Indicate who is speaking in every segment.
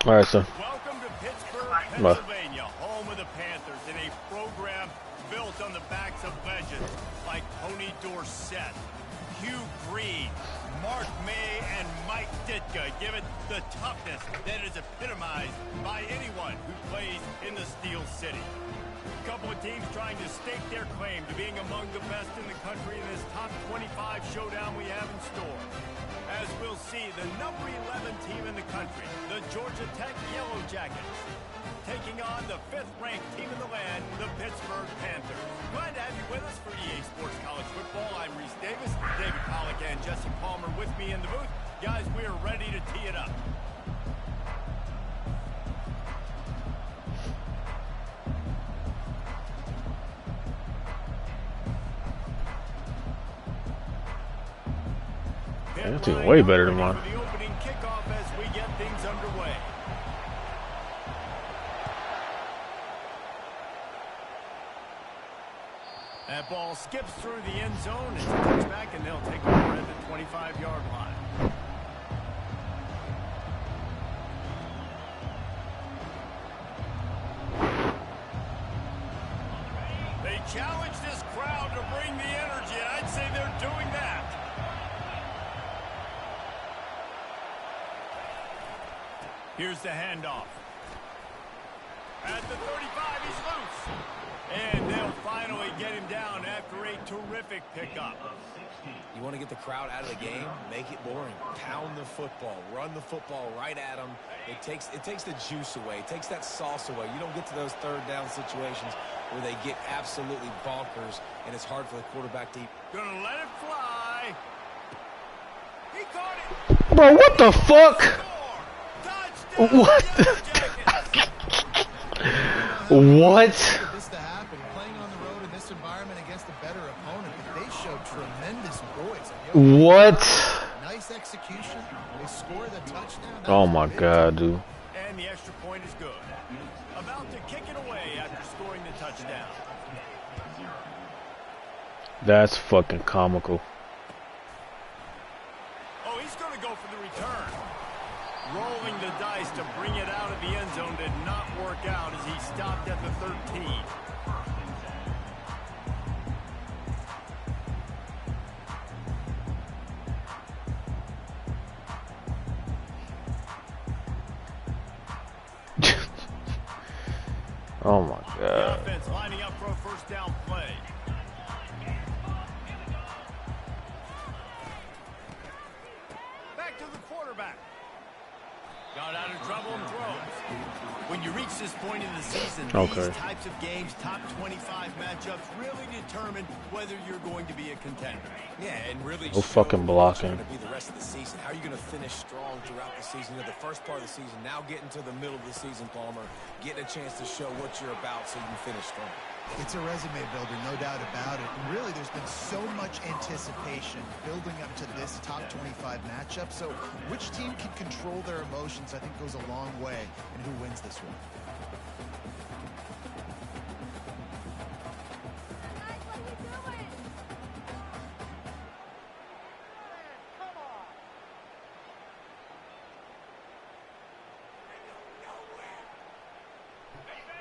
Speaker 1: All right, sir.
Speaker 2: Welcome to Pittsburgh, Pennsylvania, home of the Panthers, in a program built on the backs of legends like Tony Dorsett, Hugh Green, Mark May, and Mike Ditka. Give it the toughness that is epitomized by anyone who plays in the Steel City. A couple of teams trying to stake their claim to being among the best in the country in this top 25 showdown we have in store. As we'll see, the number 11 team in the country, the Georgia Tech Yellow Jackets, taking on the 5th-ranked team in the land, the Pittsburgh Panthers. Glad to have you with us for EA Sports College Football. I'm Reese Davis, David Pollack and Jesse Palmer with me in the booth. Guys, we're ready to tee it up.
Speaker 1: That's even way better than mine.
Speaker 2: The opening kickoff as we get things underway. That ball skips through the end zone. It's a touchback, and they'll take over at the 25-yard line. They challenge this crowd to bring the energy, and I'd say they're doing that. Here's the handoff. At the 35, he's loose. And they'll finally get him down after a terrific pickup.
Speaker 3: You want to get the crowd out of the game? Make it boring. Pound the football. Run the football right at them. It takes the juice away. It takes that sauce away. You don't get to those third down situations where they get absolutely bonkers, and it's hard for the quarterback to...
Speaker 2: Gonna let it fly. He caught it.
Speaker 1: Bro, what the fuck? What? What?
Speaker 4: This to happen, playing on the road in this environment against a better opponent, they show tremendous poise.
Speaker 1: What?
Speaker 4: Nice execution. They score the touchdown.
Speaker 1: Oh my god, dude.
Speaker 2: And the extra point is good. About to kick it away after scoring the touchdown.
Speaker 1: That's fucking comical.
Speaker 2: Oh, he's going to go for the return. Rolling the dice to bring it out of the end zone did not work out as he stopped at the 13.
Speaker 1: Oh my
Speaker 2: The
Speaker 1: god.
Speaker 2: offense lining up for a first down play. Back to the quarterback. Got out of trouble and throws. When you reach this point in the season, these types of games, top 25 matchups, really determine whether you're going to be a contender.
Speaker 3: Yeah, and really
Speaker 1: No fucking blocking.
Speaker 3: To be the rest of the season. How are you going to finish strong throughout the season? The first part of the season, now getting to the middle of the season, Palmer, getting a chance to show what you're about so you can finish strong.
Speaker 4: It's a resume builder, no doubt about it. And really, there's been so much anticipation building up to this top 25 matchup. So which team can control their emotions, I think, goes a long way in who wins this one.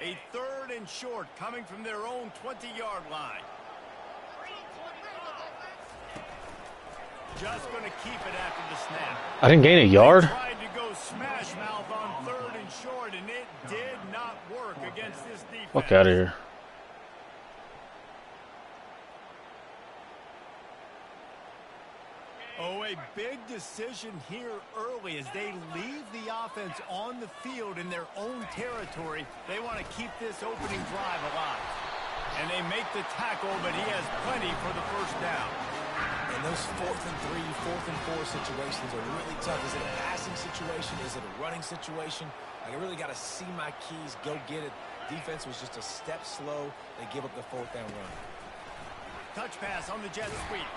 Speaker 2: A 3rd and short coming from their own 20-yard line. Just going to keep it after the snap.
Speaker 1: I didn't gain a yard?
Speaker 2: They tried to go smash mouth on 3rd and short, and it did not work against this defense.
Speaker 1: Fuck out of here.
Speaker 2: Oh, a big decision here early as they leave the offense on the field in their own territory. They want to keep this opening drive alive. And they make the tackle, but he has plenty for the first down.
Speaker 3: And those 4th and 3, 4th and 4 situations are really tough. Is it a passing situation? Is it a running situation? Like, I really got to see my keys, go get it. Defense was just a step slow. They give up the 4th down run.
Speaker 2: Touch pass on the jet sweep.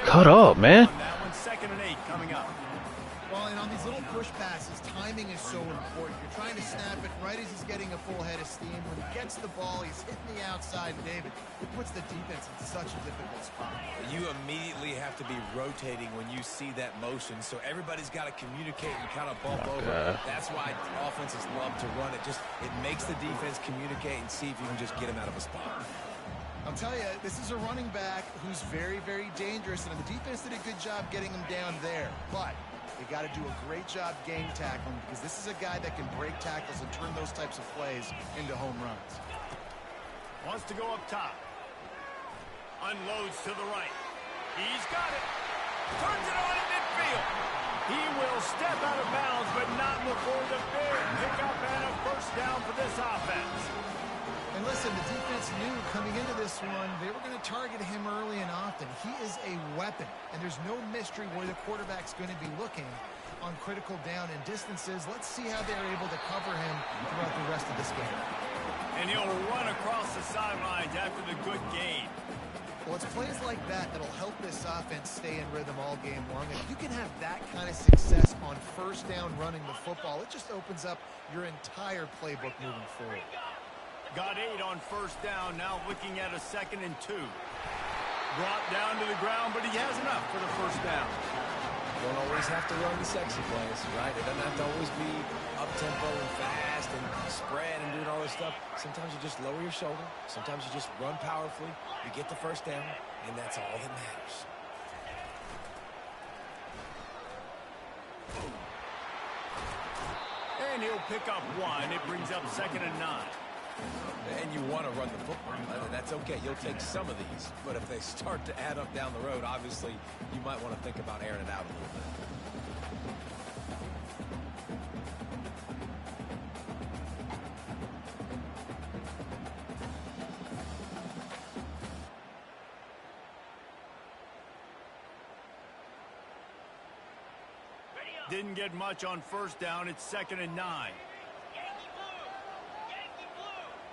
Speaker 1: Cut up, man.
Speaker 2: That one's 2nd and 8 coming up.
Speaker 4: Well, and on these little push passes, timing is so important. You're trying to snap it right as he's getting a full head of steam. When he gets the ball, he's hitting the outside, and David, it puts the defense in such a difficult spot.
Speaker 3: You immediately have to be rotating when you see that motion, so everybody's got to communicate and kind of bump over. That's why offenses love to run it. It makes the defense communicate and see if you can just get him out of a spot.
Speaker 4: I'll tell you, this is a running back who's very, very dangerous, and the defense did a good job getting him down there. But they got to do a great job game tackling, because this is a guy that can break tackles and turn those types of plays into home runs.
Speaker 2: Wants to go up top. Unloads to the right. He's got it. Turns it on in midfield. He will step out of bounds, but not before the big pickup and a first down for this offense.
Speaker 4: And listen, the defense knew coming into this one, they were going to target him early and often. He is a weapon, and there's no mystery where the quarterback's going to be looking on critical down and distances. Let's see how they're able to cover him throughout the rest of this game.
Speaker 2: And he'll run across the sidelines after the good gain.
Speaker 4: Well, it's plays like that that'll help this offense stay in rhythm all game long. And if you can have that kind of success on first down running the football, it just opens up your entire playbook moving forward.
Speaker 2: Got 8 on first down, now looking at a 2nd and 2. Brought down to the ground, but he has enough for the first down.
Speaker 3: Don't always have to run the sexy plays, right? It doesn't have to always be up-tempo and fast and spread and doing all this stuff. Sometimes you just lower your shoulder. Sometimes you just run powerfully. You get the first down, and that's all that matters.
Speaker 2: And he'll pick up 1. It brings up 2nd and 9.
Speaker 3: And you want to run the football. That's okay. You'll take some of these. But if they start to add up down the road, obviously, you might want to think about airing it out a little bit.
Speaker 2: Didn't get much on first down. It's 2nd and 9.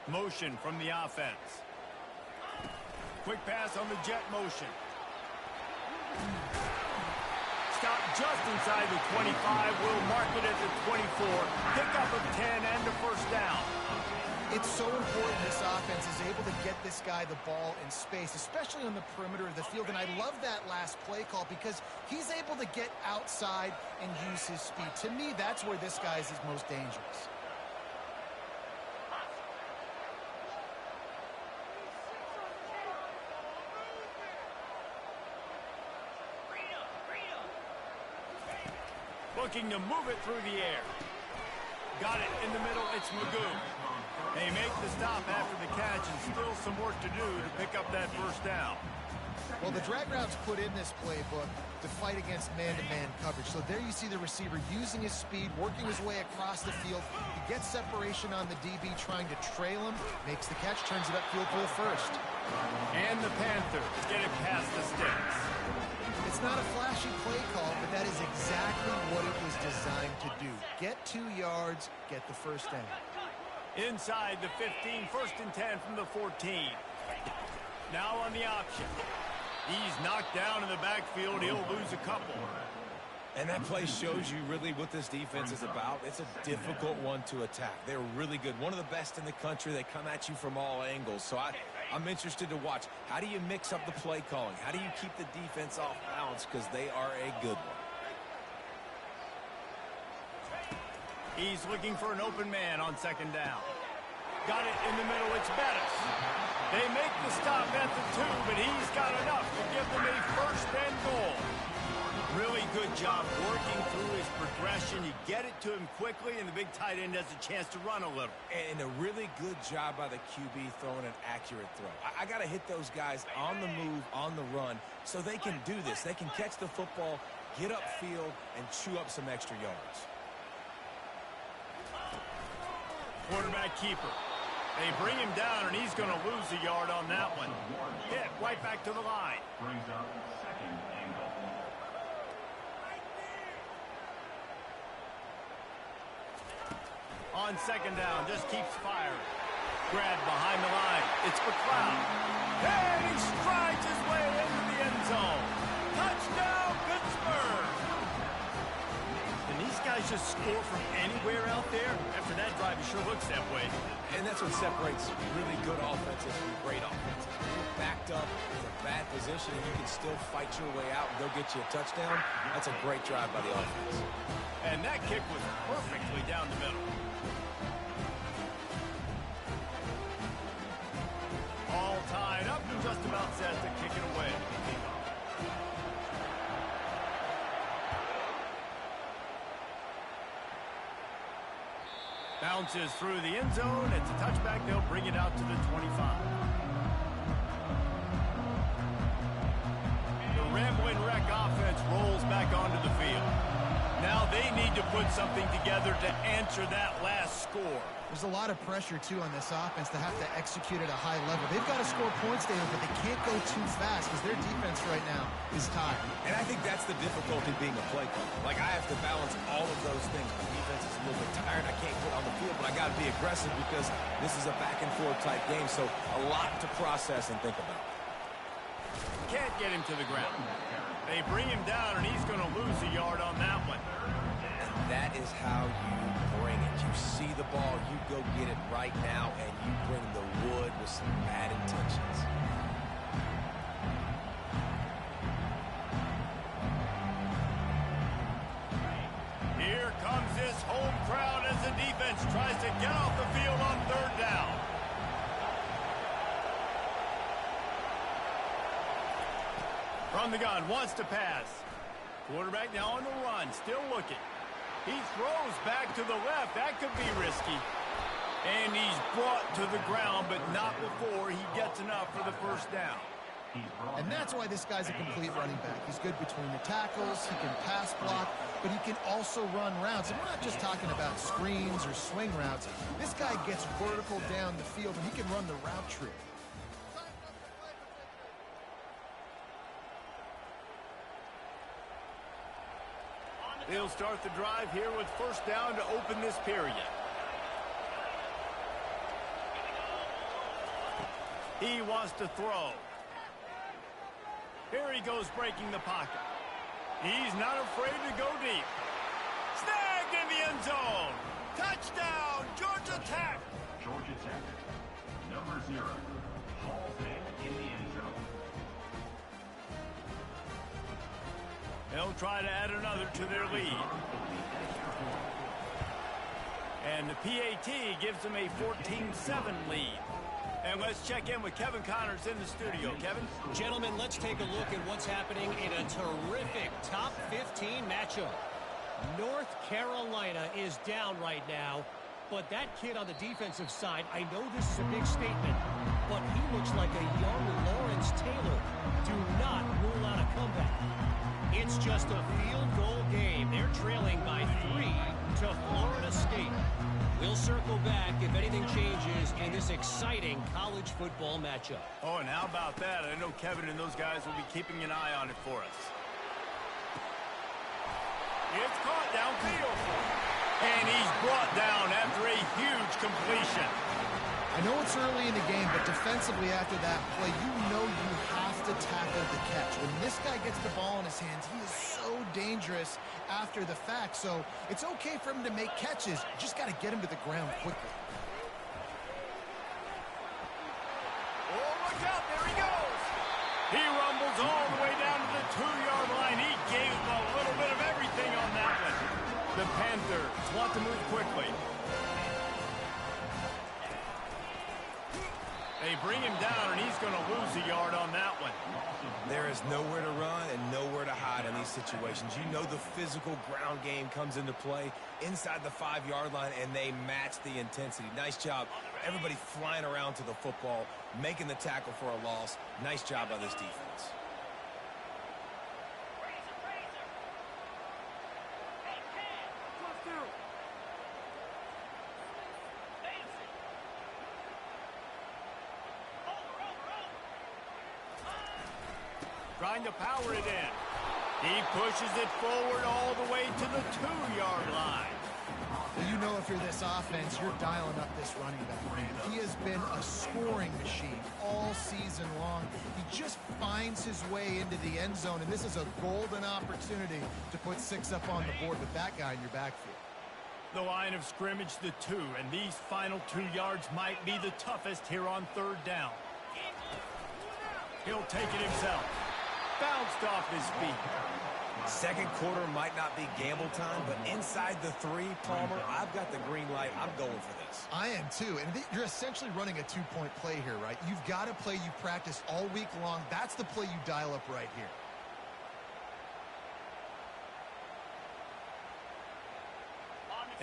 Speaker 2: Motion from the offense. Quick pass on the jet motion. Stop just inside the 25. We'll mark it at the 24. Pickup of 10 and a first down.
Speaker 4: It's so important this offense is able to get this guy the ball in space, especially on the perimeter of the field. And I love that last play call because he's able to get outside and use his speed. To me, that's where this guy is his most dangerous.
Speaker 2: Looking to move it through the air. Got it in the middle. It's Magoo. They make the stop after the catch, and still some work to do to pick up that first down.
Speaker 4: Well, the drag route's put in this playbook to fight against man-to-man coverage. So there you see the receiver using his speed, working his way across the field. He gets separation on the DB trying to trail him, makes the catch, turns it upfield for the first.
Speaker 2: And the Panthers get it past the sticks.
Speaker 4: It's not a flashy play call, but that is exactly what it was designed to do. Get 2 yards, get the first down.
Speaker 2: Inside the 15, 1st and 10 from the 14. Now on the option. He's knocked down in the backfield. He'll lose a couple.
Speaker 3: And that play shows you really what this defense is about. It's a difficult one to attack. They're really good. One of the best in the country. They come at you from all angles. So I'm interested to watch. How do you mix up the play calling? How do you keep the defense off balance? Because they are a good one.
Speaker 2: He's looking for an open man on 2nd down. Got it in the middle. It's Bettis. They make the stop at the 2, but he's got enough to give them a 1st and goal. Really good job working through his progression. You get it to him quickly, and the big tight end has a chance to run a little.
Speaker 3: And a really good job by the QB throwing an accurate throw. I got to hit those guys on the move, on the run, so they can do this. They can catch the football, get upfield, and chew up some extra yards.
Speaker 2: Quarterback keeper. They bring him down, and he's going to lose a yard on that one. Hit right back to the line.
Speaker 1: Brings up 2nd and goal.
Speaker 2: On 2nd down, just keeps firing. Grab behind the line. It's McLeod. And he strides his way into the end zone. Touchdown, Pittsburgh! And these guys players just score from anywhere out there, after that drive, it sure looks that way.
Speaker 3: And that's what separates really good offenses from great offenses. When you're backed up in a bad position and you can still fight your way out and go get you a touchdown, that's a great drive by the offense.
Speaker 2: And that kick was perfectly down the middle. All tied up and just about set to kick it away. Bounces through the end zone. It's a touchback. They'll bring it out to the 25. The Rambling Wreck offense rolls back onto the field. Now they need to put something together to answer that last score.
Speaker 4: There's a lot of pressure, too, on this offense to have to execute at a high level. They've got to score points, David, but they can't go too fast because their defense right now is tired.
Speaker 3: And I think that's the difficulty being a play caller. Like, I have to balance all of those things. My defense is a little bit tired. I can't put on the field, but I got to be aggressive because this is a back-and-forth type game, so a lot to process and think about.
Speaker 2: Can't get him to the ground. They bring him down, and he's going to lose a yard on that one.
Speaker 3: And that is how you bring it. You see the ball, you go get it right now, and you bring the wood with some bad intentions.
Speaker 2: Here comes this home crowd as the defense tries to get off the field on third down. From the gun, wants to pass. Quarterback now on the run, still looking. He throws back to the left. That could be risky. And he's brought to the ground, but not before he gets enough for the first down.
Speaker 4: And that's why this guy's a complete running back. He's good between the tackles, he can pass block, but he can also run routes. And we're not just talking about screens or swing routes. This guy gets vertical down the field, and he can run the route tree.
Speaker 2: They'll start the drive here with first down to open this period. He wants to throw. Here he goes breaking the pocket. He's not afraid to go deep. Snagged in the end zone. Touchdown, Georgia Tech.
Speaker 1: Georgia Tech, number 0, Hall in the end zone.
Speaker 2: They'll try to add another to their lead. And the PAT gives them a 14-7 lead. And let's check in with Kevin Connors in the studio. Kevin?
Speaker 5: Gentlemen, let's take a look at what's happening in a terrific top 15 matchup. North Carolina is down right now, but that kid on the defensive side, I know this is a big statement, but he looks like a young Lawrence Taylor. Do not rule out a comeback. It's just a field goal game. They're trailing by 3 to Florida State. We'll circle back if anything changes in this exciting college football matchup.
Speaker 2: Oh, and how about that? I know Kevin and those guys will be keeping an eye on it for us. It's caught downfield. And he's brought down after a huge completion.
Speaker 4: I know it's early in the game, but defensively after that play, you know you have to tackle the catch. When this guy gets the ball in his hands, he is so dangerous after the fact. So it's okay for him to make catches. You just got to get him to the ground quickly.
Speaker 2: Oh, look out. There he goes. He rumbles all the way down to the 2-yard line. He gave a little bit of everything on that one. The Panthers want to move quickly. They bring him down, and he's going to lose a yard on that one.
Speaker 3: There is nowhere to run and nowhere to hide in these situations. You know the physical ground game comes into play inside the 5-yard line, and they match the intensity. Nice job. Everybody flying around to the football, making the tackle for a loss. Nice job by this defense.
Speaker 2: Trying to power it in. He pushes it forward all the way to the 2-yard line.
Speaker 4: You know, if you're this offense, you're dialing up this running back, man. He has been a scoring machine all season long. He just finds his way into the end zone, and this is a golden opportunity to put 6 up on the board with that guy in your backfield.
Speaker 2: The line of scrimmage, the 2, and these final 2 yards might be the toughest here on 3rd down. He'll take it himself. Bounced off his feet.
Speaker 3: Second quarter might not be gamble time, but inside the 3, Palmer, I've got the green light. I'm going for this.
Speaker 4: I am too, and you're essentially running a 2-point play here, right? You've got a play you practice all week long. That's the play you dial up right here.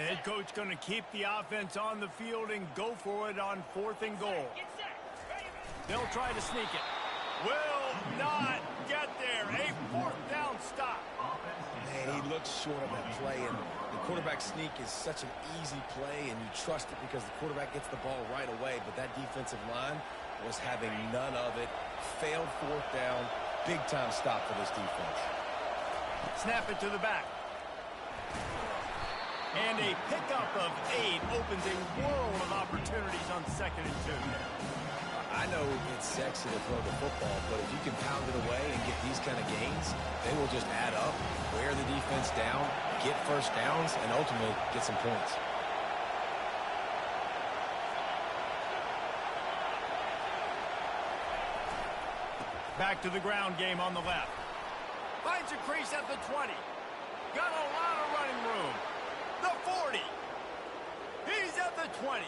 Speaker 2: Head coach going to keep the offense on the field and go for it on 4th and goal. They'll try to sneak it. Will not get there. A 4th down stop.
Speaker 3: Man, he looks short on that play, and the quarterback sneak is such an easy play, and you trust it because the quarterback gets the ball right away, but that defensive line was having none of it. Failed 4th down. Big-time stop for this defense.
Speaker 2: Snap it to the back. And a pickup of 8 opens a world of opportunities on 2nd and 2.
Speaker 3: I know it's sexy to throw the football, but if you can pound it away and get these kind of gains, they will just add up, wear the defense down, get first downs, and ultimately get some points.
Speaker 2: Back to the ground game on the left. Finds a crease at the 20. Got a lot of running room. The 40. He's at the 20.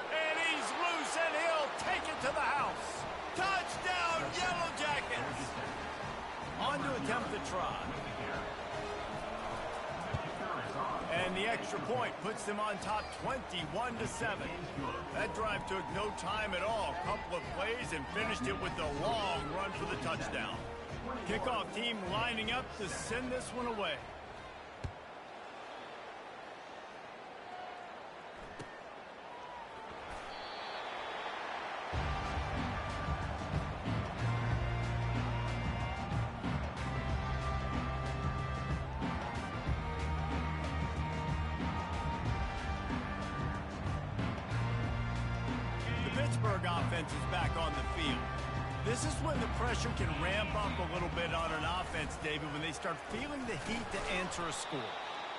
Speaker 2: And he's loose, and he'll take it to the house. Touchdown, Yellow Jackets. On to attempt the try. And the extra point puts them on top 21-7. That drive took no time at all. Couple of plays and finished it with the long run for the touchdown. Kickoff team lining up to send this one away. Offense is back on the field. This is when the pressure can ramp up a little bit on an offense, David, when they start feeling the heat to answer a score.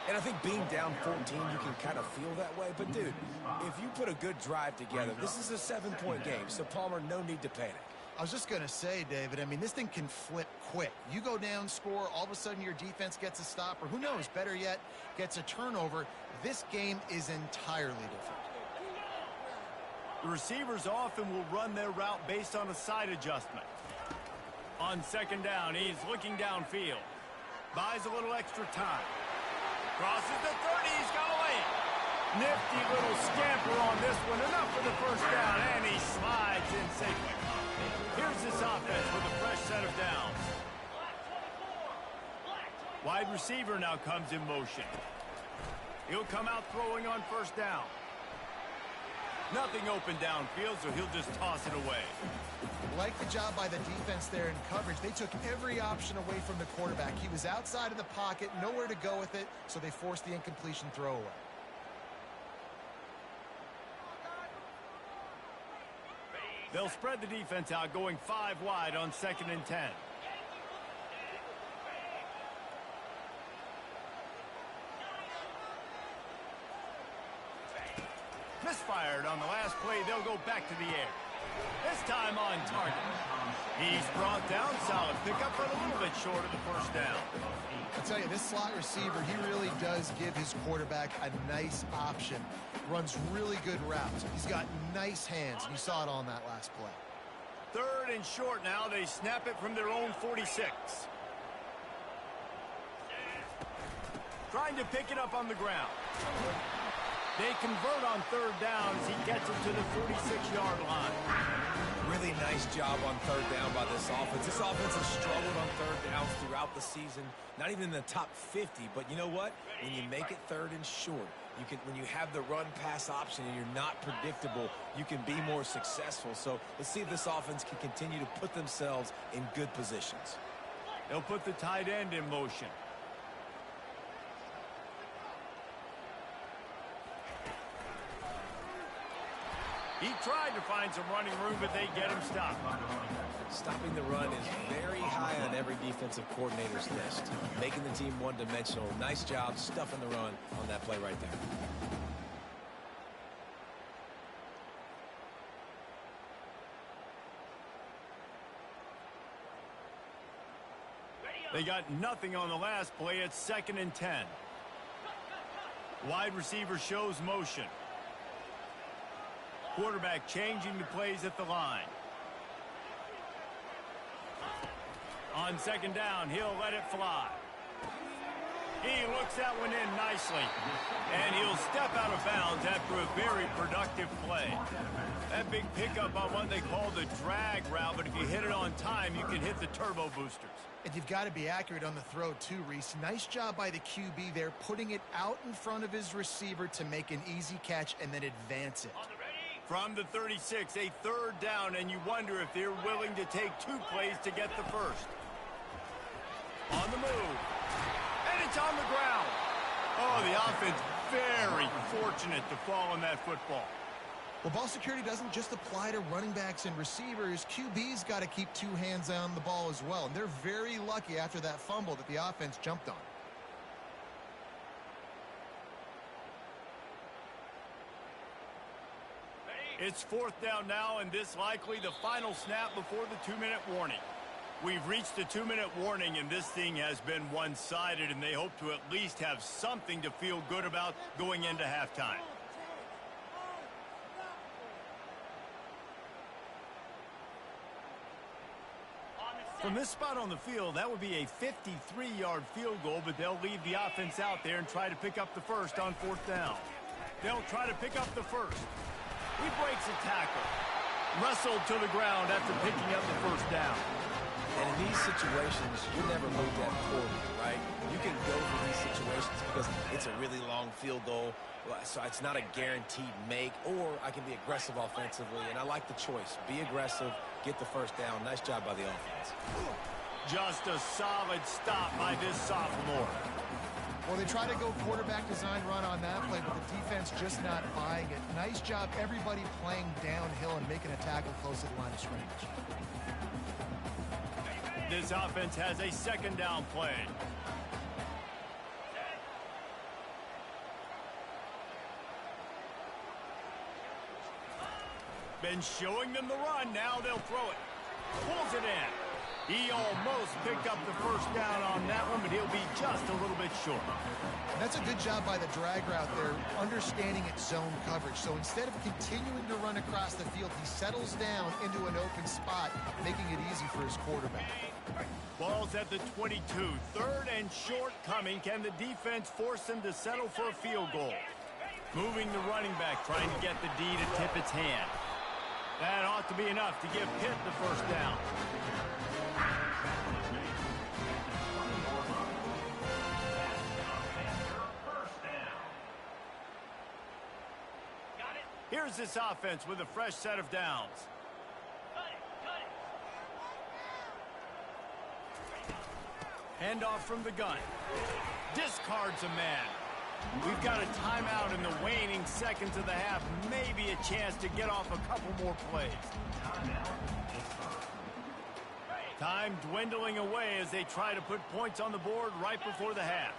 Speaker 3: And I think being down 14, you can kind of feel that way. But, dude, if you put a good drive together, this is a 7-point game. So, Palmer, no need to panic.
Speaker 4: I was just going to say, David, I mean, this thing can flip quick. You go down, score, all of a sudden your defense gets a stop, or who knows, better yet, gets a turnover. This game is entirely different.
Speaker 2: The receivers often will run their route based on a side adjustment. On 2nd down, he's looking downfield. Buys a little extra time. Crosses the 30, he's got a lane. Nifty little scamper on this one. Enough for the 1st down, and he slides in safely. Here's this offense with a fresh set of downs. Wide receiver now comes in motion. He'll come out throwing on 1st down. Nothing open downfield, so he'll just toss it away.
Speaker 4: Like the job by the defense there in coverage. They took every option away from the quarterback. He was outside of the pocket, nowhere to go with it, so they forced the incompletion throwaway.
Speaker 2: They'll spread the defense out, going 5 wide on 2nd and 10. Misfired on the last play. They'll go back to the air. This time on target. He's brought down. Solid pickup, but a little bit short of the 1st down.
Speaker 4: I'll tell you, this slot receiver, he really does give his quarterback a nice option. Runs really good routes. He's got nice hands. You saw it on that last play.
Speaker 2: 3rd and short now. They snap it from their own 46. Trying to pick it up on the ground. They convert on 3rd down as he gets it to the 46-yard line.
Speaker 3: Really nice job on 3rd down by this offense. This offense has struggled on 3rd downs throughout the season. Not even in the top 50, but you know what? When you make it 3rd and short, you can, when you have the run-pass option and you're not predictable, you can be more successful. So let's see if this offense can continue to put themselves in good positions.
Speaker 2: They'll put the tight end in motion. He tried to find some running room, but they get him stopped.
Speaker 3: Stopping the run is very high on every defensive coordinator's list. Making the team one-dimensional. Nice job stuffing the run on that play right there.
Speaker 2: They got nothing on the last play. It's 2nd and 10. Wide receiver shows motion. Quarterback changing the plays at the line. On 2nd down, he'll let it fly. He looks that one in nicely. And he'll step out of bounds after a very productive play. That big pickup on what they call the drag route, but if you hit it on time, you can hit the turbo boosters.
Speaker 4: And you've got to be accurate on the throw too, Reese. Nice job by the QB there, putting it out in front of his receiver to make an easy catch and then advance it.
Speaker 2: From the 36, a 3rd down, and you wonder if they're willing to take 2 plays to get the first. On the move. And it's on the ground. Oh, the offense very fortunate to fall on that football.
Speaker 4: Well, ball security doesn't just apply to running backs and receivers. QB's got to keep 2 hands on the ball as well. And they're very lucky after that fumble that the offense jumped on.
Speaker 2: It's 4th down now, and this likely the final snap before the 2-minute warning. We've reached the 2-minute warning, and this thing has been one-sided, and they hope to at least have something to feel good about going into halftime. From this spot on the field, that would be a 53-yard field goal, but they'll leave the offense out there and try to pick up the first on 4th down. They'll try to pick up the first. He breaks a tackle. Wrestled to the ground after picking up the first down.
Speaker 3: And in these situations, you're never looked at poorly, right? You can go for these situations because it's a really long field goal, so it's not a guaranteed make, or I can be aggressive offensively, and I like the choice. Be aggressive, get the first down. Nice job by the offense.
Speaker 2: Just a solid stop by this sophomore.
Speaker 4: Well, they try to go quarterback design run on that play, but the defense just not buying it. Nice job, everybody playing downhill and making a tackle close to the line of scrimmage.
Speaker 2: This offense has a 2nd down play. Been showing them the run. Now they'll throw it. Pulls it in. He almost picked up the first down on that one, but he'll be just a little bit short.
Speaker 4: That's a good job by the drag route there, understanding its zone coverage. So instead of continuing to run across the field, he settles down into an open spot, making it easy for his quarterback.
Speaker 2: Ball's at the 22. 3rd and short coming. Can the defense force them to settle for a field goal? Moving the running back, trying to get the D to tip its hand. That ought to be enough to give Pitt the first down. Here's this offense with a fresh set of downs. Handoff from the gun. Discards a man. We've got a timeout in the waning seconds of the half. Maybe a chance to get off a couple more plays. Time dwindling away as they try to put points on the board right before the half.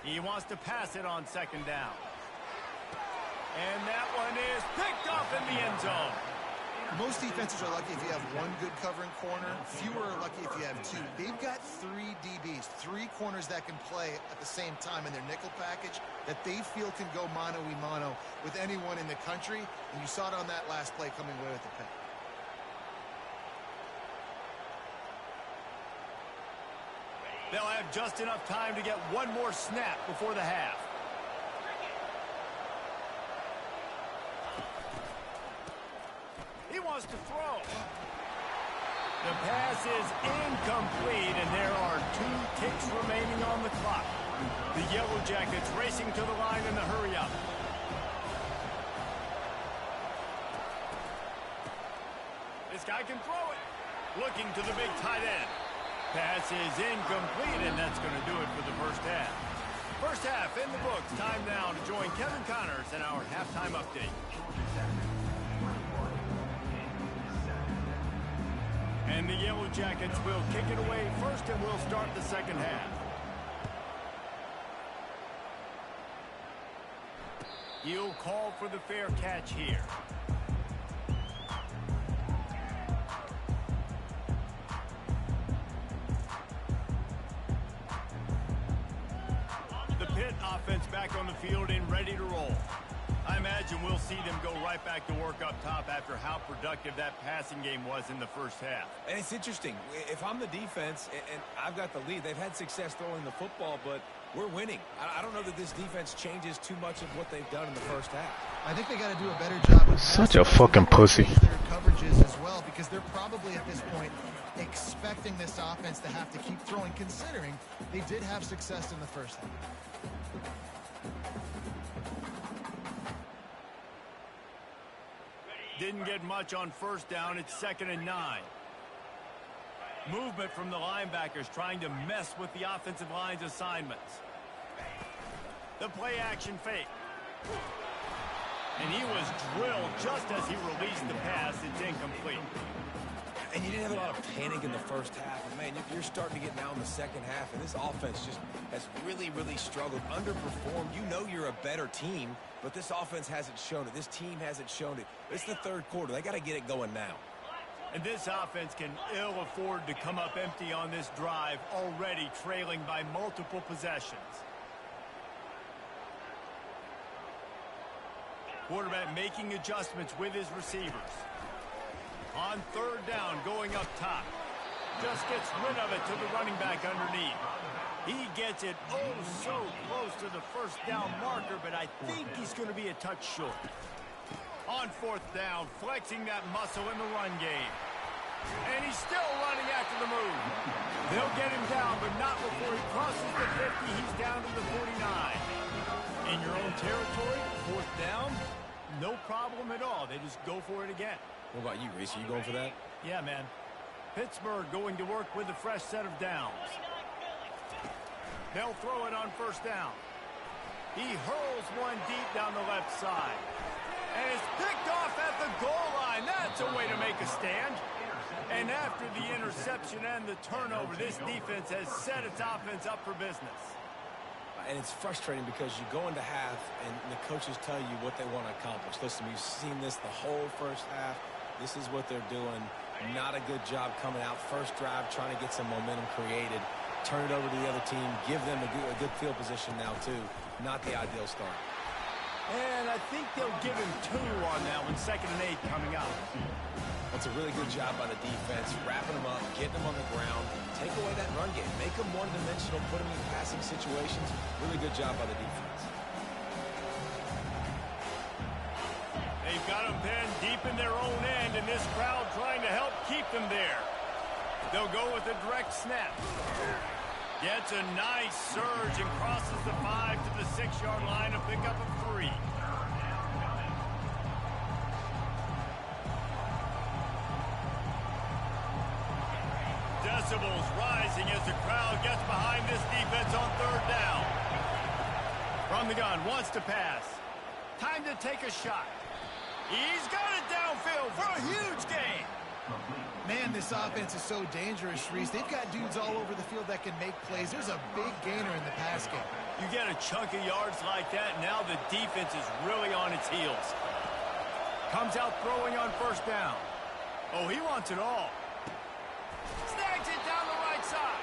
Speaker 2: He wants to pass it on 2nd down. And that one is picked up in the end zone.
Speaker 4: Most defenses are lucky if you have 1 good covering corner. Fewer are lucky if you have 2. They've got 3 DBs, 3 corners that can play at the same time in their nickel package that they feel can go mano-a-mano with anyone in the country. And you saw it on that last play coming away with the pick.
Speaker 2: They'll have just enough time to get one more snap before the half. He wants to throw. The pass is incomplete, and there are 2 ticks remaining on the clock. The Yellow Jackets racing to the line in the hurry-up. This guy can throw it. Looking to the big tight end. Pass is incomplete, and that's going to do it for the first half. First half in the books. Time now to join Kevin Connors in our halftime update. And the Yellow Jackets will kick it away first, and we'll start the second half. He'll call for the fair catch here. The Pitt offense back on the field and ready to roll. I imagine we'll see them go right back to work up top after how productive that passing game was in the first half.
Speaker 3: And it's interesting. If I'm the defense and I've got the lead, they've had success throwing the football, but we're winning. I don't know that this defense changes too much of what they've done in the first half.
Speaker 4: I think they got to do a better job of
Speaker 6: Such a fucking pussy.
Speaker 4: their coverages as well, because they're probably at this point expecting this offense to have to keep throwing, considering they did have success in the first half.
Speaker 2: Didn't get much on first down. It's 2nd and 9. Movement from the linebackers trying to mess with the offensive line's assignments. The play action fake. And he was drilled just as he released the pass. It's incomplete.
Speaker 3: And you didn't have a lot of panic in the first half. And, man, you're starting to get now in the second half, and this offense just has really, really struggled, underperformed. You know you're a better team, but this offense hasn't shown it. This team hasn't shown it. It's the third quarter. They got to get it going now.
Speaker 2: And this offense can ill afford to come up empty on this drive, already trailing by multiple possessions. Quarterback making adjustments with his receivers. On third down, going up top. Just gets rid of it to the running back underneath. He gets it oh so close to the first down marker, but I think he's going to be a touch short. On fourth down, flexing that muscle in the run game. And he's still running after the move. They'll get him down, but not before he crosses the 50. He's down to the 49. In your own territory, fourth down, no problem at all. They just go for it again.
Speaker 3: What about you, Reese? Are you going for that?
Speaker 2: Yeah, man. Pittsburgh going to work with a fresh set of downs. They'll throw it on first down. He hurls one deep down the left side. And it's picked off at the goal line. That's a way to make a stand. And after the interception and the turnover, this defense has set its offense up for business.
Speaker 3: And it's frustrating because you go into half and the coaches tell you what they want to accomplish. Listen, we've seen this the whole first half. This is what they're doing. Not a good job coming out. First drive, trying to get some momentum created. Turn it over to the other team. Give them a good field position now, too. Not the ideal start.
Speaker 2: And I think they'll give him 2 on that one. 2nd and 8 coming up.
Speaker 3: That's a really good job by the defense. Wrapping them up, getting them on the ground. Take away that run game. Make them one-dimensional. Put them in passing situations. Really good job by the defense.
Speaker 2: They've got them pinned deep in their own end, and this crowd trying to help keep them there. They'll go with a direct snap. Gets a nice surge and crosses the 5 to the 6-yard line, a pickup of 3. Decibels rising as the crowd gets behind this defense on third down. From the gun, wants to pass. Time to take a shot. He's got it downfield for a huge gain.
Speaker 4: Man, this offense is so dangerous, Reese. They've got dudes all over the field that can make plays. There's a big gainer in the pass game.
Speaker 2: You get a chunk of yards like that, now the defense is really on its heels. Comes out throwing on first down. Oh, he wants it all. Snags it down the right side.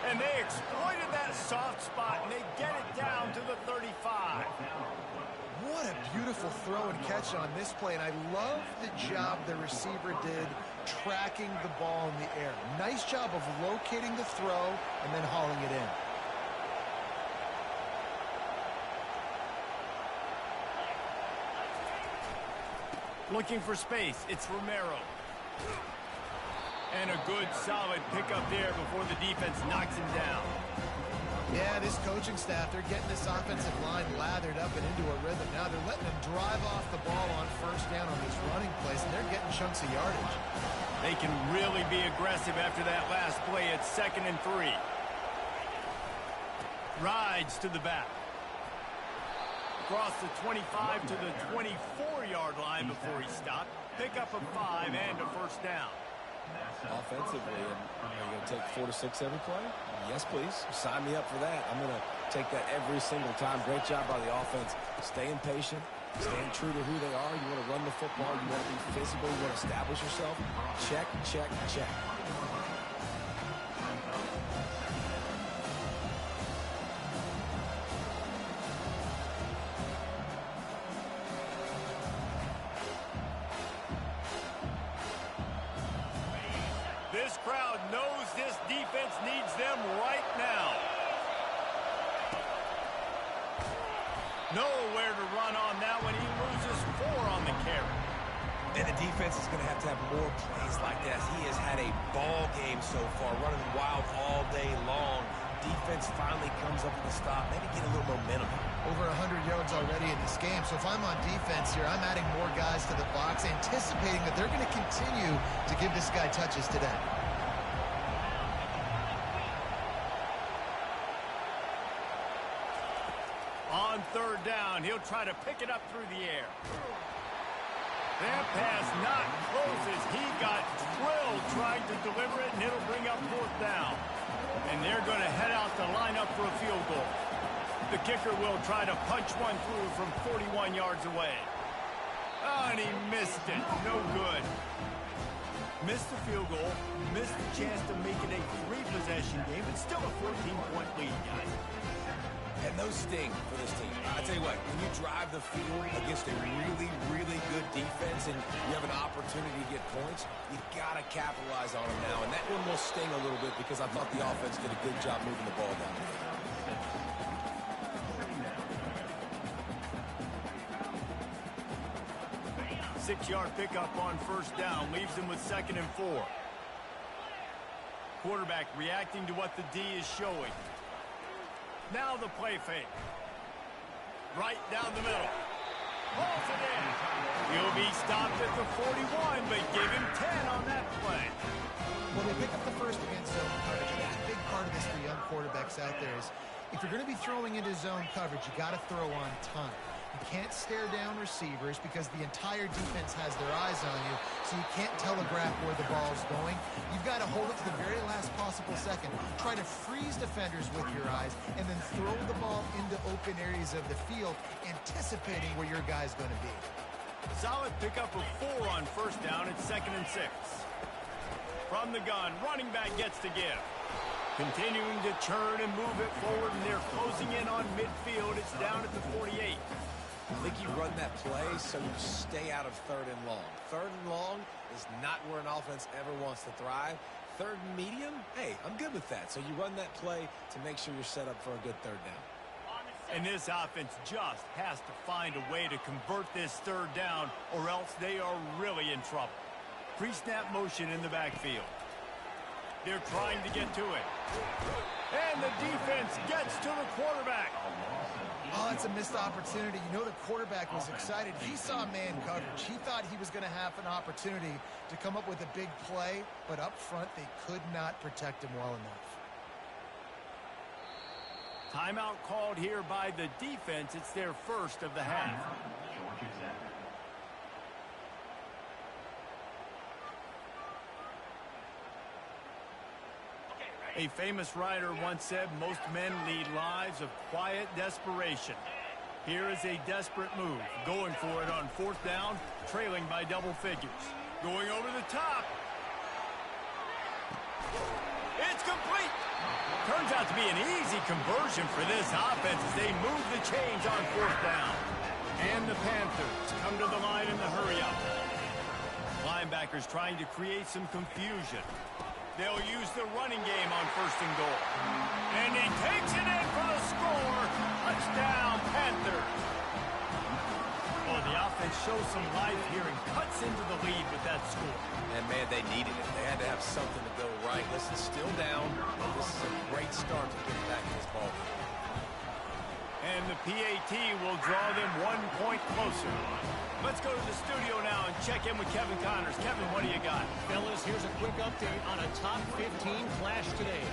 Speaker 2: And they exploited that soft spot, and they get it down to the 35.
Speaker 4: What a beautiful throw and catch on this play, and I love the job the receiver did tracking the ball in the air. Nice job of locating the throw and then hauling it in.
Speaker 2: Looking for space, it's Romero. And a good solid pickup there before the defense knocks him down.
Speaker 4: Yeah, this coaching staff, they're getting this offensive line lathered up and into a rhythm. Now they're letting them drive off the ball on first down on these running plays, and they're getting chunks of yardage.
Speaker 2: They can really be aggressive after that last play at 2nd and 3. Rides to the back. Across the 25 to the 24-yard line before he stopped. Pick up a 5 and a first down.
Speaker 3: Offensively, are you going to take 4 to 6 every play? Yes, please. Sign me up for that. I'm going to take that every single time. Great job by the offense. Staying patient, staying true to who they are. You want to run the football. You want to be physical. You want to establish yourself. Check, check, check.
Speaker 2: This crowd knows this defense needs them right now. Nowhere to run on that one. He loses 4 on the carry.
Speaker 3: And the defense is going to have more plays like that. He has had a ball game so far, running wild all day long. Defense finally comes up with a stop, maybe get a little momentum.
Speaker 4: Over 100 yards already in this game. So if I'm on defense here, I'm adding more guys to the box, anticipating that they're going to continue to give this guy touches today.
Speaker 2: On third down, he'll try to pick it up through the air. That pass not close as he got drilled trying to deliver it, and it'll bring up 4th down. And they're going to head out to line up for a field goal. The kicker will try to punch one through from 41 yards away. Oh, and he missed it. No good. Missed the field goal, missed the chance to make it a 3-possession game, but still a 14-point lead, guys.
Speaker 3: And those sting for this team. I tell you what, when you drive the field against a really, really good defense and you have an opportunity to get points, you got to capitalize on them now. And that one will sting a little bit because I thought the offense did a good job moving the ball down.
Speaker 2: 6-yard pickup on first down leaves him with 2nd and 4. Quarterback reacting to what the D is showing. Now the play fake. Right down the middle. Pulls it in. He'll be stopped at the 41, but give him 10 on that play.
Speaker 4: Well, they pick up the first against zone coverage. That's a big part of this for young quarterbacks out there is if you're going to be throwing into zone coverage, you got to throw on time. You can't stare down receivers because the entire defense has their eyes on you, so you can't telegraph where the ball's going. You've got to hold it to the very last possible second. Try to freeze defenders with your eyes, and then throw the ball into open areas of the field, anticipating where your guy's going to be.
Speaker 2: Solid pickup of 4 on first down. It's 2nd and 6. From the gun, running back gets to give. Continuing to churn and move it forward, and they're closing in on midfield. It's down at the 48.
Speaker 3: I think you run that play so you stay out of 3rd and long. 3rd and long is not where an offense ever wants to thrive. 3rd and medium, hey, I'm good with that. So you run that play to make sure you're set up for a good 3rd down.
Speaker 2: And this offense just has to find a way to convert this 3rd down, or else they are really in trouble. Pre-snap motion in the backfield. They're trying to get to it. And the defense gets to the quarterback.
Speaker 4: Oh, that's a missed opportunity. You know the quarterback was excited. He saw man coverage. He thought he was going to have an opportunity to come up with a big play, but up front they could not protect him well enough.
Speaker 2: Timeout called here by the defense. It's their first of the half. A famous writer once said, most men lead lives of quiet desperation. Here is a desperate move. Going for it on 4th down, trailing by double figures. Going over the top. It's complete. Turns out to be an easy conversion for this offense as they move the chains on 4th down. And the Panthers come to the line in the hurry-up. Linebackers trying to create some confusion. They'll use the running game on 1st and goal. And he takes it in for the score. Touchdown, Panthers. Oh, the offense shows some life here and cuts into the lead with that score.
Speaker 3: And, man, they needed it. They had to have something to go right. Listen, still down, but this is a great start to get back in this ball game.
Speaker 2: And the PAT will draw them 1 point closer. Let's go to the studio now and check in with Kevin Connors. Kevin, what do you got?
Speaker 5: Fellas, here's a quick update on a top 15 clash today.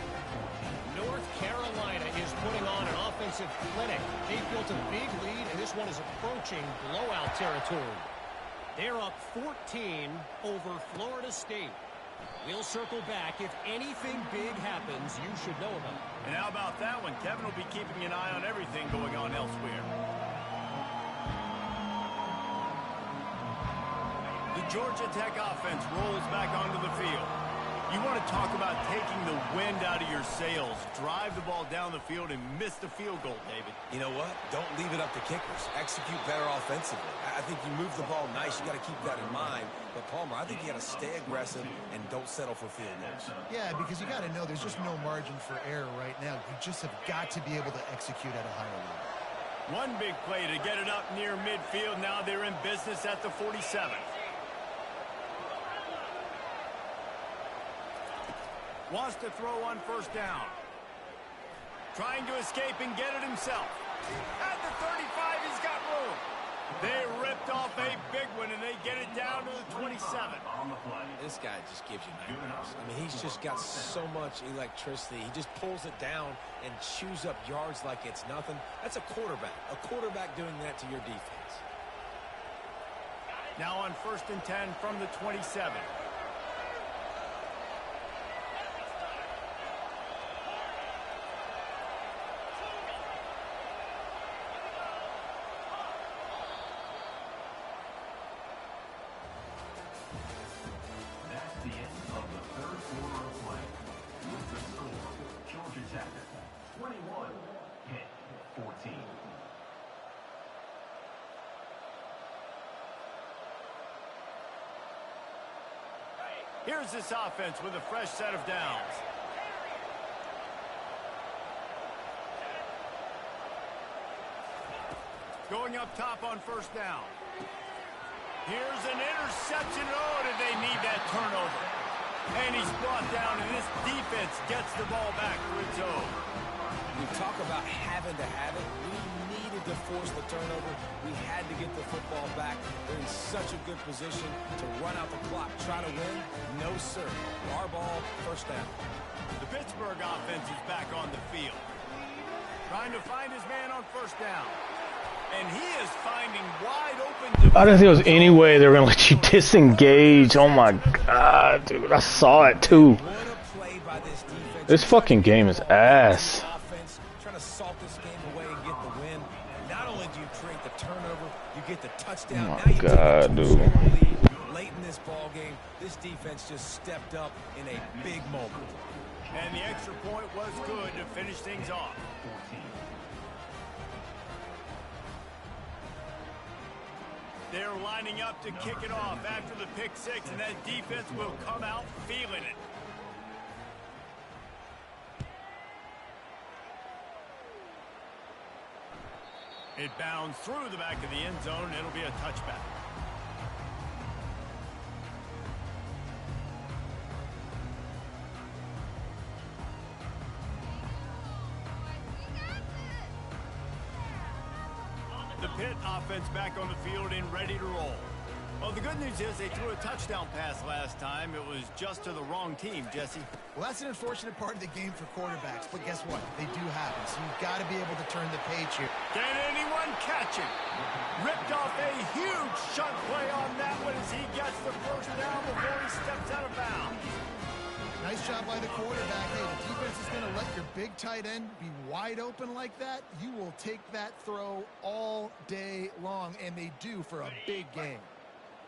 Speaker 5: North Carolina is putting on an offensive clinic. They've built a big lead, and this one is approaching blowout territory. They're up 14 over Florida State. We'll circle back. If anything big happens, you should know about it.
Speaker 2: And how about that one? Kevin will be keeping an eye on everything going on elsewhere. The Georgia Tech offense rolls back onto the field. You want to talk about taking the wind out of your sails. Drive the ball down the field and miss the field goal, David.
Speaker 3: You know what? Don't leave it up to kickers. Execute better offensively. I think you move the ball nice. You got to keep that in mind. But, Palmer, I think you got to stay aggressive and don't settle for field goals.
Speaker 4: Yeah, because you got to know there's just no margin for error right now. You just have got to be able to execute at a higher level.
Speaker 2: One big play to get it up near midfield. Now they're in business at the 47. Wants to throw on first down. Trying to escape and get it himself. At the 35, he's got room. They ripped off a big one, and they get it down to the 27.
Speaker 3: This guy just gives you nightmares. I mean, he's just got so much electricity. He just pulls it down and chews up yards like it's nothing. That's a quarterback. A quarterback doing that to your defense.
Speaker 2: Now on 1st and 10 from the 27. Here's this offense with a fresh set of downs. Going up top on first down. Here's an interception. Oh, did they need that turnover? And he's brought down, and this defense gets the ball back to its own.
Speaker 3: We talk about having to have it. We needed to force the turnover. We had to get the football back. They're in such a good position to run out the clock. Try to win? No, sir. Our ball, first down.
Speaker 2: The Pittsburgh offense is back on the field. Trying to find his man on first down. And he is finding wide open.
Speaker 6: I didn't think there was any way they were going to let you disengage. Oh my God, dude. I saw it too. This fucking game is ass.
Speaker 3: Trying to salt this game away and get the win. Not only do you create the turnover, you get the touchdown.
Speaker 6: Oh my God, dude.
Speaker 3: Late in this ball game, this defense just stepped up in a big moment.
Speaker 2: And the extra point was good to finish things off. They're lining up to kick it off after the pick six, and that defense will come out feeling it. It bounds through the back of the end zone. It'll be a touchback. The Pitt offense back on the field and ready to roll. Well, the good news is they threw a touchdown pass last time. It was just to the wrong team, Jesse.
Speaker 4: Well, that's an unfortunate part of the game for quarterbacks, but guess what? They do happen, so you've got to be able to turn the page here.
Speaker 2: Can anyone catch it? Ripped off a huge shunt play on that one as he gets the first down before he steps out of bounds.
Speaker 4: Nice job by the quarterback. Hey, the defense is going to let your big tight end be wide open like that. You will take that throw all day long, and they do for a big game.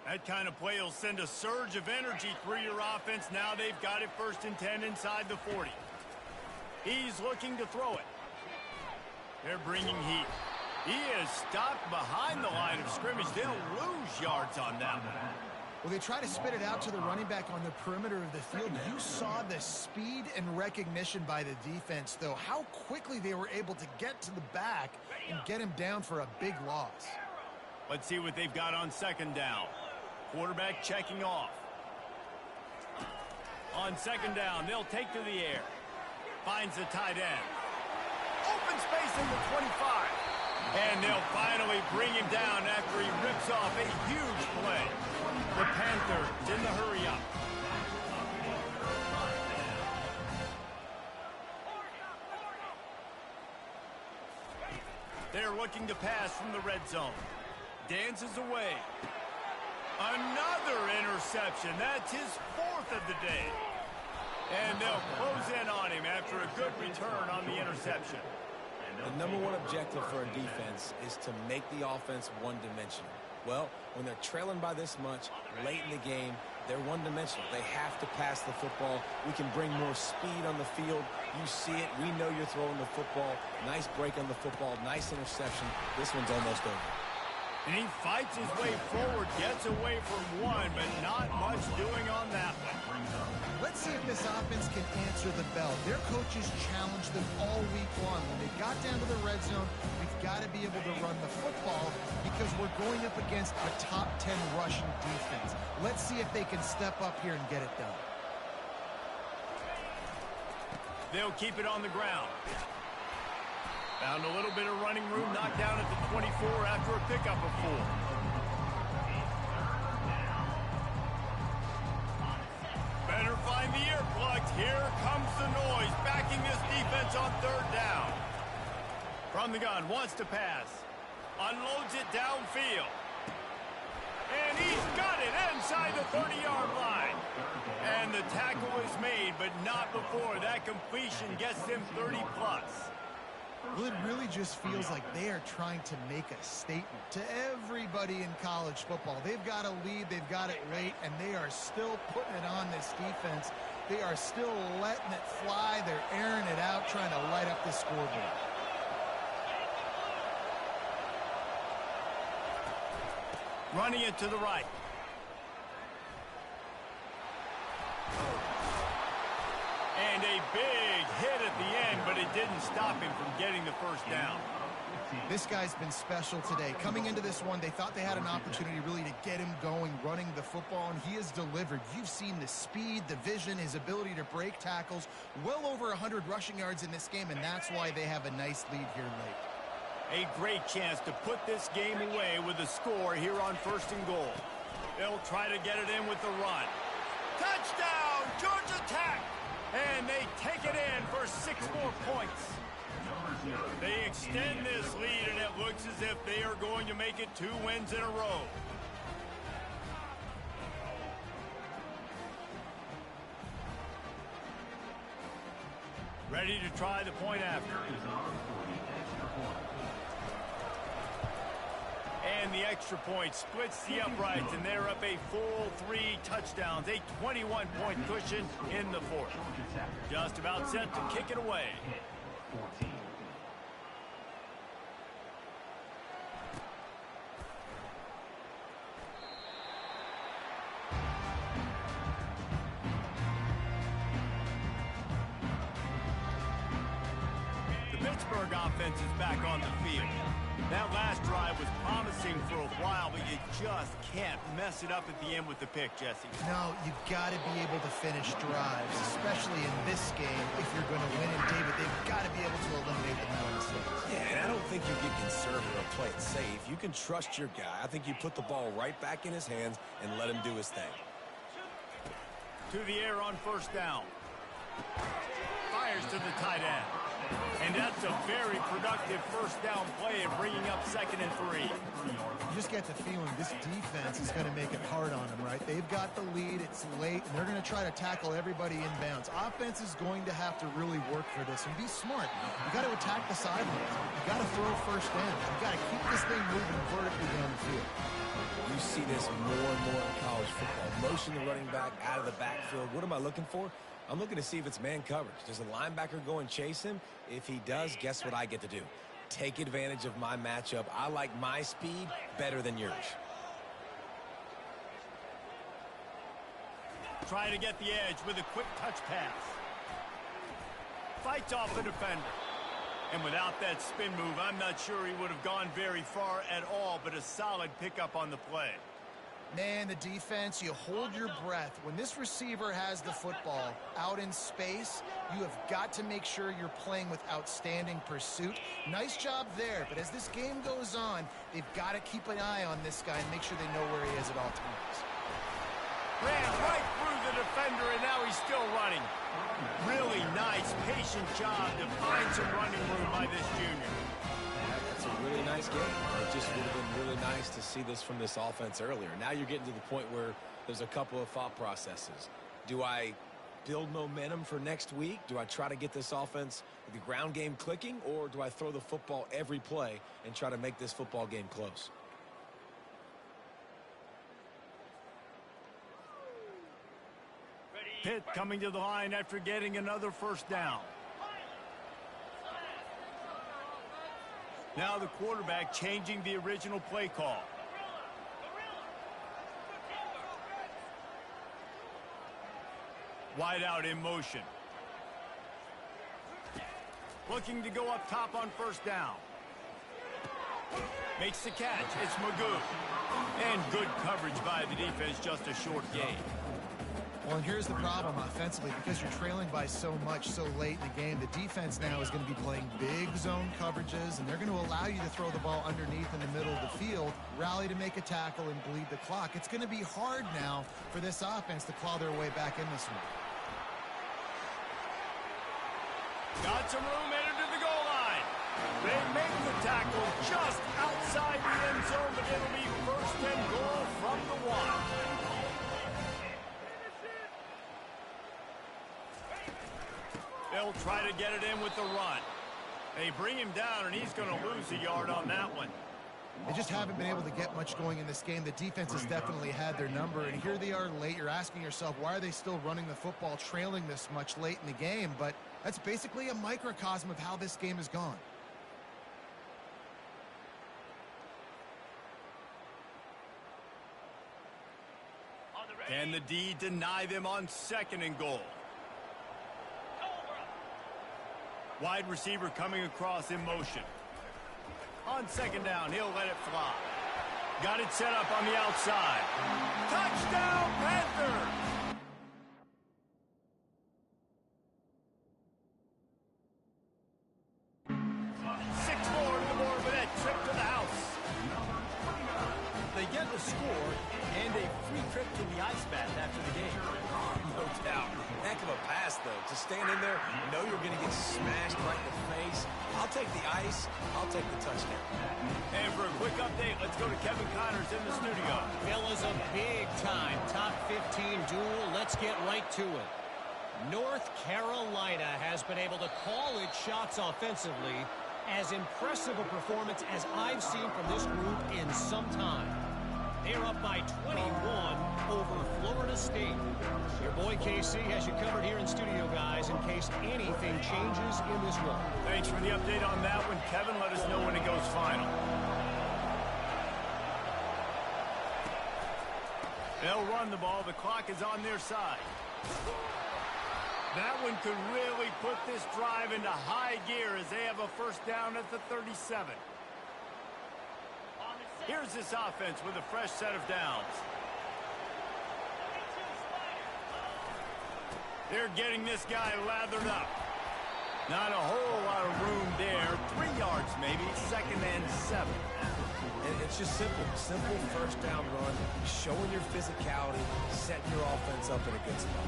Speaker 2: That kind of play will send a surge of energy through your offense. Now they've got it 1st and 10 inside the 40. He's looking to throw it. They're bringing heat. He is stopped behind the line of scrimmage. They'll lose yards on that one.
Speaker 4: Well, they try to spit it out to the running back on the perimeter of the field. You saw the speed and recognition by the defense, though. How quickly they were able to get to the back and get him down for a big loss.
Speaker 2: Let's see what they've got on 2nd down. Quarterback checking off. On 2nd down, they'll take to the air. Finds the tight end. Open space in the 25. And they'll finally bring him down after he rips off a huge play. The Panthers in the hurry-up. They're looking to pass from the red zone. Dances away. Another interception. That's his 4th of the day. And they'll close in on him after a good return on the interception.
Speaker 3: The number one objective for a defense is to make the offense one-dimensional. Well, when they're trailing by this much, late in the game, they're one-dimensional. They have to pass the football. We can bring more speed on the field. You see it. We know you're throwing the football. Nice break on the football. Nice interception. This one's almost over.
Speaker 2: And he fights his way forward, gets away from one, but not much doing on that one.
Speaker 4: Let's see if this offense can answer the bell. Their coaches challenged them all week long. When they got down to the red zone, we've got to be able to run the football because we're going up against a top 10 rushing defense. Let's see if they can step up here and get it done.
Speaker 2: They'll keep it on the ground. Found a little bit of running room, knocked down at the 24 after a pickup of 4. Better find the earplugs. Here comes the noise, backing this defense on 3rd down. From the gun, wants to pass. Unloads it downfield. And he's got it inside the 30-yard line. And the tackle is made, but not before that completion gets him 30+.
Speaker 4: Well, it really just feels like they are trying to make a statement to everybody in college football. They've got a lead, they've got it late, and they are still putting it on this defense. They are still letting it fly. They're airing it out, trying to light up the scoreboard.
Speaker 2: Running it to the right. And a big hit at the end, but it didn't stop him from getting the 1st down.
Speaker 4: This guy's been special today. Coming into this one, they thought they had an opportunity really to get him going, running the football, and he has delivered. You've seen the speed, the vision, his ability to break tackles. Well over 100 rushing yards in this game, and that's why they have a nice lead here late.
Speaker 2: A great chance to put this game away with a score here on 1st and goal. They'll try to get it in with the run. Touchdown, Georgia Tech! And they take it in for 6 more points. They extend this lead, and it looks as if they are going to make it 2 wins in a row. Ready to try the point after. And the extra point splits the uprights, and they're up a full 3 touchdowns, a 21-point cushion in the 4th. Just about set to kick it away. The Pittsburgh offense is back on the field. That last drive was promising for a while, but you just can't mess it up at the end with the pick, Jesse.
Speaker 4: No, you've got to be able to finish drives, especially in this game if you're going to win. And, David, they've got to be able to eliminate the mental mistakes.
Speaker 3: Yeah, and I don't think you get conservative or play it safe. You can trust your guy. I think you put the ball right back in his hands and let him do his thing.
Speaker 2: To the air on 1st down. Fires to the tight end. And that's a very productive 1st down play and bringing up 2nd and 3.
Speaker 4: You just get the feeling this defense is going to make it hard on them, right? They've got the lead, it's late, and they're going to try to tackle everybody inbounds. Offense is going to have to really work for this and be smart. You got to attack the sidelines. You got to throw 1st down. You got to keep this thing moving vertically down the field.
Speaker 3: You see this more and more in college football. Motion the running back out of the backfield. What am I looking for? I'm looking to see if it's man coverage. Does the linebacker go and chase him? If he does, guess what I get to do? Take advantage of my matchup. I like my speed better than yours.
Speaker 2: Trying to get the edge with a quick touch pass. Fights off the defender. And without that spin move, I'm not sure he would have gone very far at all, but a solid pickup on the play.
Speaker 4: Man, the defense, you hold your breath. When this receiver has the football out in space, you have got to make sure you're playing with outstanding pursuit. Nice job there, but as this game goes on, they've got to keep an eye on this guy and make sure they know where he is at all times.
Speaker 2: Ran right through the defender, and now he's still running. Really nice, patient job to find some running room by this junior.
Speaker 4: That's a
Speaker 3: really nice game. It just would have been really nice to see this from this offense earlier. Now you're getting to the point where there's a couple of thought processes. Do I build momentum for next week? Do I try to get this offense, the ground game clicking, or do I throw the football every play and try to make this football game close?
Speaker 2: Pitt coming to the line after getting another first down. Now the quarterback changing the original play call. Wide out in motion. Looking to go up top on first down. Makes the catch. It's Magoo. And good coverage by the defense, just a short gain.
Speaker 4: Well, and here's the problem offensively. Because you're trailing by so much so late in the game, the defense now is going to be playing big zone coverages, and they're going to allow you to throw the ball underneath in the middle of the field, rally to make a tackle, and bleed the clock. It's going to be hard now for this offense to claw their way back in this one.
Speaker 2: Got some room headed to the goal line. They make the tackle just outside the end zone, but it'll be first and goal from the 1. They'll try to get it in with the run. They bring him down, and he's going to lose a yard on that one.
Speaker 4: They just haven't been able to get much going in this game. The defense has definitely had their number, and here they are late. You're asking yourself, why are they still running the football, trailing this much late in the game? But that's basically a microcosm of how this game has gone.
Speaker 2: Can the D deny them on second and goal? Wide receiver coming across in motion. On second down, he'll let it fly. Got it set up on the outside. Touchdown, Panthers! 6 more to the board with that trip to the house.
Speaker 5: They get the score and a free trip to the ice bath after the game.
Speaker 3: No doubt. Heck of a pass, though. To stand in there, know you're going to get smashed right in the face. I'll take the ice. I'll take the touchdown.
Speaker 2: And for a quick update, let's go to Kevin Connors in the studio.
Speaker 5: Fellas, a big-time top 15 duel. Let's get right to it. North Carolina has been able to call its shots offensively. As impressive a performance as I've seen from this group in some time. They're up by 21 over Florida State. Your boy KC has you covered here in studio, guys, in case anything changes in this one.
Speaker 2: Thanks for the update on that one, Kevin. Let us know when it goes final. They'll run the ball. The clock is on their side. That one could really put this drive into high gear as they have a first down at the 37. Here's this offense with a fresh set of downs. They're getting this guy lathered up. Not a whole lot of room there. 3 yards maybe, second and 7.
Speaker 3: And it's just simple. Simple first down run, showing your physicality, setting your offense up in a good spot.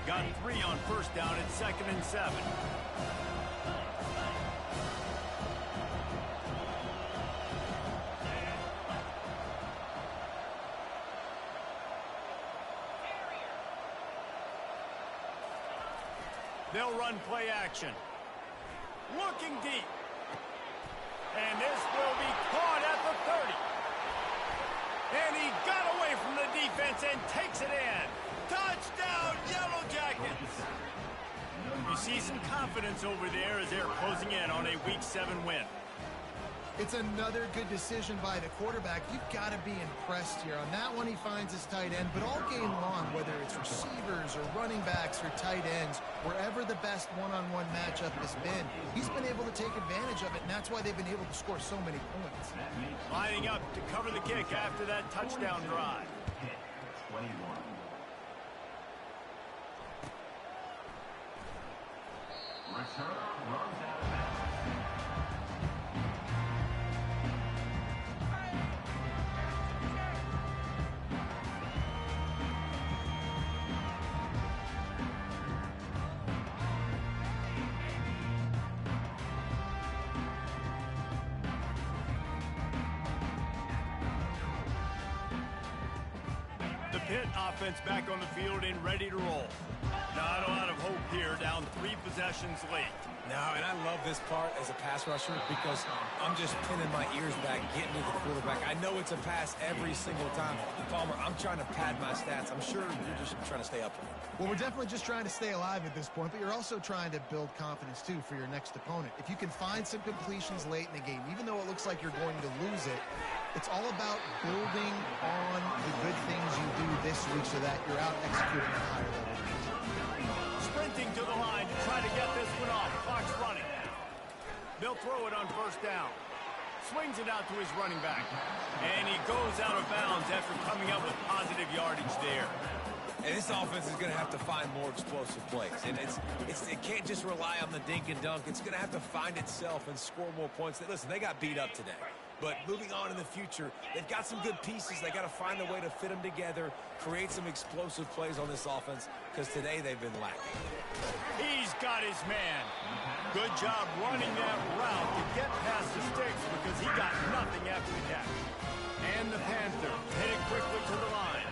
Speaker 2: Got 3 on first down at second and 7. They'll run play action. Looking deep. And this will be caught at the 30. And he got away from the defense and takes it in. Touchdown, Yellow Jackets! You see some confidence over there as they're closing in on a Week 7 win.
Speaker 4: It's another good decision by the quarterback. You've got to be impressed here. On that one, he finds his tight end, but all game long, whether it's receivers or running backs or tight ends, wherever the best one-on-one matchup has been, he's been able to take advantage of it, and that's why they've been able to score so many points.
Speaker 2: Lining up to cover the kick after that touchdown drive.
Speaker 1: 21. Return runs out of bounds.
Speaker 2: Pitt offense back on the field and ready to roll. Not a lot of hope here, down 3 possessions late.
Speaker 3: No, and I love this part as a pass rusher because I'm just pinning my ears back, getting to the quarterback. I know it's a pass every single time. Palmer, I'm trying to pad my stats. I'm sure you're just trying to stay up here.
Speaker 4: Well, we're definitely just trying to stay alive at this point, but you're also trying to build confidence, too, for your next opponent. If you can find some completions late in the game, even though it looks like you're going to lose it, it's all about building on the good things you do this week so that you're out executing at a higher level.
Speaker 2: Sprinting to the line to try to get this one off. Clock's running. They'll throw it on first down. Swings it out to his running back. And he goes out of bounds after coming up with positive yardage there.
Speaker 3: And this offense is going to have to find more explosive plays. And it can't just rely on the dink and dunk. It's going to have to find itself and score more points. Listen, they got beat up today. But moving on in the future, they've got some good pieces. They got to find a way to fit them together, create some explosive plays on this offense, because today they've been lacking.
Speaker 2: He's got his man. Good job running that route to get past the sticks because he got nothing after the catch. And the Panther headed quickly to the line.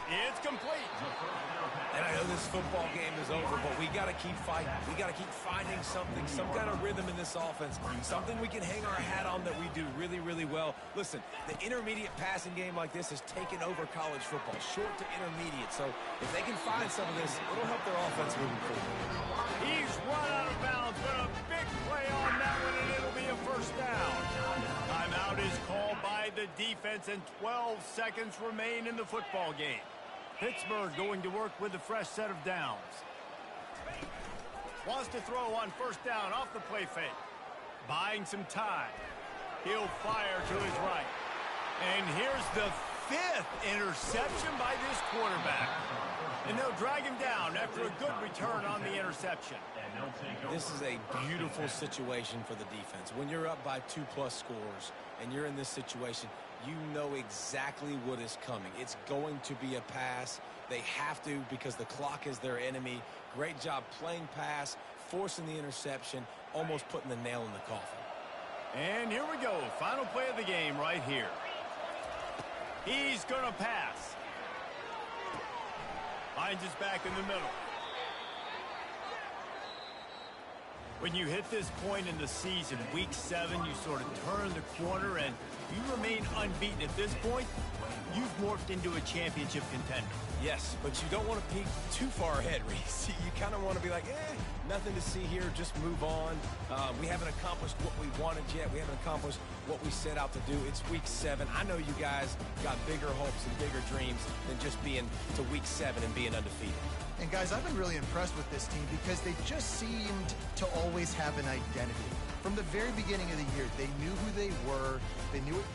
Speaker 2: It's complete.
Speaker 3: And I know this football game is over, but we got to keep fighting. We got to keep finding something, some kind of rhythm in this offense, something we can hang our hat on that we do really, really well. Listen, the intermediate passing game like this has taken over college football, short to intermediate. So if they can find some of this, it'll help their offense moving forward.
Speaker 2: He's run out of bounds, but a big play on that one, and it'll be a first down. Timeout is called by the defense, and 12 seconds remain in the football game. Pittsburgh going to work with a fresh set of downs. Wants to throw on first down off the play fake. Buying some time. He'll fire to his right. And here's the 5th interception by this quarterback. And they'll drag him down after a good return on the interception.
Speaker 3: This is a beautiful situation for the defense. When you're up by 2+ scores and you're in this situation, you know exactly what is coming. It's going to be a pass. They have to because the clock is their enemy. Great job playing pass, forcing the interception, almost putting the nail in the coffin.
Speaker 2: And here we go. Final play of the game right here. He's going to pass. Finds his back in the middle. When you hit this point in the season, week 7, you sort of turn the corner and you remain unbeaten. At this point, you've morphed into a championship contender.
Speaker 3: Yes, but you don't want to peek too far ahead, Reese. You kind of want to be like, nothing to see here, just move on. We haven't accomplished what we wanted yet. We haven't accomplished what we set out to do. It's week 7. I know you guys got bigger hopes and bigger dreams than just being to week 7 and being undefeated.
Speaker 4: And guys, I've been really impressed with this team because they just seemed to always have an identity. From the very beginning of the year, they knew who they were. They knew it.